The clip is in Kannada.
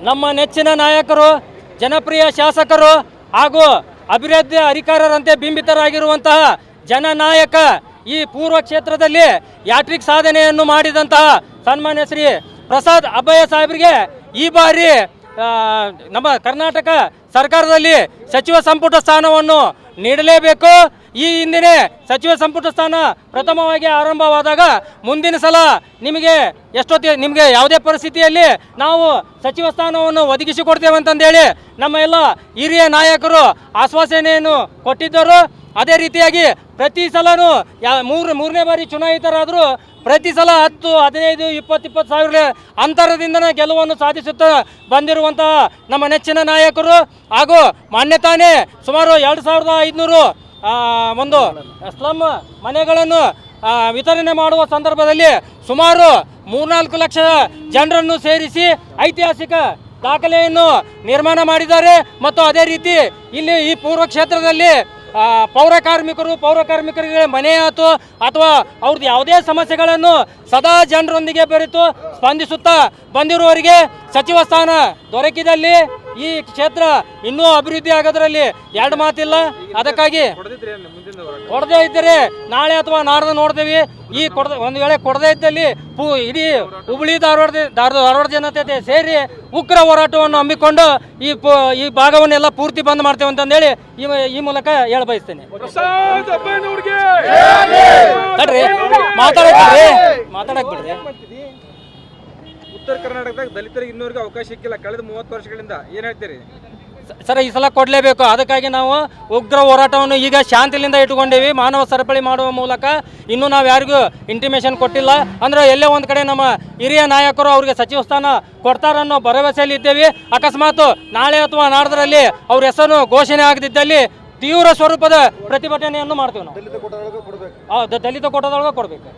ನಮ್ಮ ನೆಚ್ಚಿನ ನಾಯಕರು, ಜನಪ್ರಿಯ ಶಾಸಕರು ಹಾಗೂ ಅಭಿವೃದ್ಧಿ ಅಧಿಕಾರರಂತೆ ಬಿಂಬಿತರಾಗಿರುವಂತಹ ಜನನಾಯಕ ಈ ಪೂರ್ವ ಕ್ಷೇತ್ರದಲ್ಲಿ ಯಾಟ್ರಿಕ್ ಸಾಧನೆಯನ್ನು ಮಾಡಿದಂತಹ ಸನ್ಮಾನ್ಯ ಶ್ರೀ ಪ್ರಸಾದ್ ಅಬ್ಬಯ್ಯ ಸಾಹೇಬರಿಗೆ ಈ ಬಾರಿ ನಮ್ಮ ಕರ್ನಾಟಕ ಸರ್ಕಾರದಲ್ಲಿ ಸಚಿವ ಸಂಪುಟ ಸ್ಥಾನವನ್ನು ನೀಡಲೇಬೇಕು. ಈ ಹಿಂದಿನ ಸಚಿವ ಸಂಪುಟ ಸ್ಥಾನ ಪ್ರಥಮವಾಗಿ ಆರಂಭವಾದಾಗ ಮುಂದಿನ ಸಲ ನಿಮಗೆ ಯಾವುದೇ ಪರಿಸ್ಥಿತಿಯಲ್ಲಿ ನಾವು ಸಚಿವ ಸ್ಥಾನವನ್ನು ಒದಗಿಸಿಕೊಡ್ತೇವೆ ಅಂತಂದೇಳಿ ನಮ್ಮ ಎಲ್ಲ ಹಿರಿಯ ನಾಯಕರು ಆಶ್ವಾಸನೆಯನ್ನು ಕೊಟ್ಟಿದ್ದರು. ಅದೇ ರೀತಿಯಾಗಿ ಪ್ರತಿ ಸಲನೂ ಮೂರನೇ ಬಾರಿ ಚುನಾಯಿತರಾದರೂ ಪ್ರತಿ ಸಲ 10, 15, 20 ಸಾವಿರ ಅಂತರದಿಂದನೇ ಗೆಲುವನ್ನು ಸಾಧಿಸುತ್ತಾ ಬಂದಿರುವಂತಹ ನಮ್ಮ ನೆಚ್ಚಿನ ನಾಯಕರು ಹಾಗೂ ಮಾನ್ಯ ತಾನೇ ಸುಮಾರು 2500 ಒಂದು ಸ್ಲಮ್ ಮನೆಗಳನ್ನು ವಿತರಣೆ ಮಾಡುವ ಸಂದರ್ಭದಲ್ಲಿ ಸುಮಾರು 3-4 ಲಕ್ಷ ಜನರನ್ನು ಸೇರಿಸಿ ಐತಿಹಾಸಿಕ ದಾಖಲೆಯನ್ನು ನಿರ್ಮಾಣ ಮಾಡಿದ್ದಾರೆ. ಮತ್ತು ಅದೇ ರೀತಿ ಇಲ್ಲಿ ಈ ಪೂರ್ವ ಕ್ಷೇತ್ರದಲ್ಲಿ ಪೌರಕಾರ್ಮಿಕರಿಗೆ ಮನೆ ಆಯಿತು ಅಥವಾ ಅವ್ರದ್ದು ಯಾವುದೇ ಸಮಸ್ಯೆಗಳನ್ನು ಸದಾ ಜನರೊಂದಿಗೆ ಬೆರೆತು ಸ್ಪಂದಿಸುತ್ತಾ ಬಂದಿರುವವರಿಗೆ ಸಚಿವ ಸ್ಥಾನ ದೊರಕಿದಲ್ಲಿ ಈ ಕ್ಷೇತ್ರ ಇನ್ನೂ ಅಭಿವೃದ್ಧಿ ಆಗೋದ್ರಲ್ಲಿ ಎರಡು ಮಾತಿಲ್ಲ. ಅದಕ್ಕಾಗಿ ಕೊಡದೇ ಇದ್ದರೆ ನಾಳೆ ಅಥವಾ ನಾಡ್ದು ನೋಡ್ತೀವಿ. ಒಂದು ವೇಳೆ ಕೊಡದೇ ಇದ್ದಲ್ಲಿ ಇಡೀ ಹುಬ್ಬಳ್ಳಿ ಧಾರವಾಡ ಜನತೆ ಸೇರಿ ಉಗ್ರ ಹೋರಾಟವನ್ನು ಹಮ್ಮಿಕೊಂಡು ಈ ಭಾಗವನ್ನೆಲ್ಲ ಪೂರ್ತಿ ಬಂದ್ ಮಾಡ್ತೇವೆ ಅಂತಂದೇಳಿ ಈ ಮೂಲಕ ಹೇಳ ಬಯಸ್ತೇನೆ. ಮಾತಾಡಕ್ ಬಿಡ್ರಿ. ಉತ್ತರ ಕರ್ನಾಟಕದಾಗ ದಲಿತರಿಗೆ ಇನ್ನೂರಿಗೆ ಅವಕಾಶ ಸಿಕ್ಕಿಲ್ಲ ಕಳೆದ 30 ವರ್ಷಗಳಿಂದ, ಏನ್ ಹೇಳ್ತೀರಿ ಸರ್? ಈ ಸಲ ಕೊಡಲೇಬೇಕು. ಅದಕ್ಕಾಗಿ ನಾವು ಉಗ್ರ ಹೋರಾಟವನ್ನು ಈಗ ಶಾಂತಿಯಿಂದ ಇಟ್ಟುಕೊಂಡೇವಿ. ಮಾನವ ಸರಪಳಿ ಮಾಡುವ ಮೂಲಕ ಇನ್ನೂ ನಾವು ಯಾರಿಗೂ ಇಂಟಿಮೇಷನ್ ಕೊಟ್ಟಿಲ್ಲ. ಅಂದ್ರೆ ಎಲ್ಲೇ ಒಂದು ಕಡೆ ನಮ್ಮ ಹಿರಿಯ ನಾಯಕರು ಅವ್ರಿಗೆ ಸಚಿವ ಸ್ಥಾನ ಕೊಡ್ತಾರನ್ನೋ ಭರವಸೆಯಲ್ಲಿ ಇದ್ದೇವೆ. ಅಕಸ್ಮಾತ್ ನಾಳೆ ಅಥವಾ ನಾಡ್ದರಲ್ಲಿ ಅವ್ರ ಹೆಸರು ಘೋಷಣೆ ಆಗದಿದ್ದಲ್ಲಿ ತೀವ್ರ ಸ್ವರೂಪದ ಪ್ರತಿಭಟನೆಯನ್ನು ಮಾಡ್ತೀವಿ ನಾವು. ದಲಿತ ಕೋಟಾದೊಳಗೆ ಕೊಡಬೇಕು.